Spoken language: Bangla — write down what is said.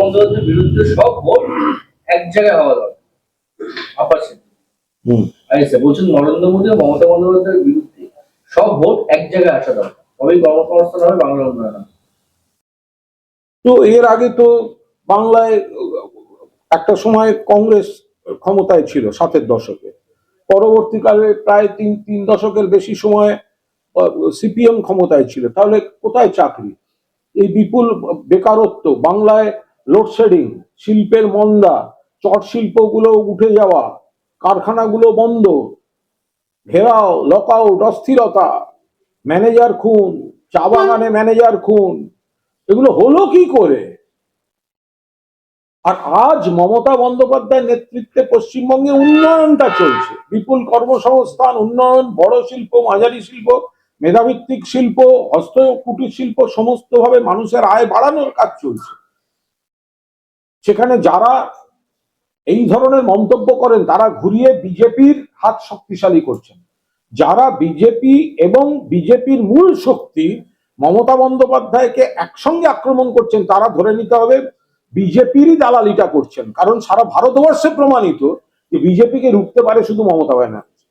বন্দ্যোপাধ্যায়ের বিরুদ্ধে সব ভোট এক জায়গায় হওয়া দরকার। বলছেন নরেন্দ্র মোদী ও মমতা বন্দ্যোপাধ্যায়ের বিরুদ্ধে সব ভোট এক জায়গায় আসা দরকার, তবেই কর্মসংস্থান হবে, বাংলার উন্নয়ন হবে। তো এর আগে তো বাংলায় একটা সময় কংগ্রেস ক্ষমতায় ছিল 7-এর দশকে, পরবর্তীকালে প্রায় তিন দশকের বেশি সময় সিপিএম ক্ষমতায় ছিল। তাহলে কোথায় চাকরি? এই বিপুল বেকারত্ব, বাংলায় লোডশেডিং, শিল্পের মন্দা, চট শিল্পগুলো উঠে যাওয়া, কারখানাগুলো বন্ধ, ঘেরাও, লকআউট, অস্থিরতা, ম্যানেজার খুন, চা বাগানে ম্যানেজার খুন, এগুলো হলো কি করে? আর আজ মমতা বন্দ্যোপাধ্যায়ের নেতৃত্বে পশ্চিমবঙ্গে উন্নয়নটা চলছে, বিপুল কর্মসংস্থান, উন্নয়ন, বড় শিল্প, মাঝারি শিল্প, মেধাভিত্তিক শিল্প, হস্ত কুটির শিল্প, সমস্ত ভাবে মানুষের আয় বাড়ানোর কাজ চলছে। সেখানে যারা এই ধরনের মন্তব্য করেন তারা ঘুরিয়ে বিজেপির হাত শক্তিশালী করছেন। যারা বিজেপি এবং বিজেপির মূল শক্তি মমতা বন্দ্যোপাধ্যায়কে একসঙ্গে আক্রমণ করছেন, তারা ধরে নিতে হবে বিজেপিরই দালালিটা করছেন। কারণ সারা ভারতবর্ষে প্রমাণিত যে বিজেপিকে রুখতে পারে শুধু মমতা ব্যানার্জি।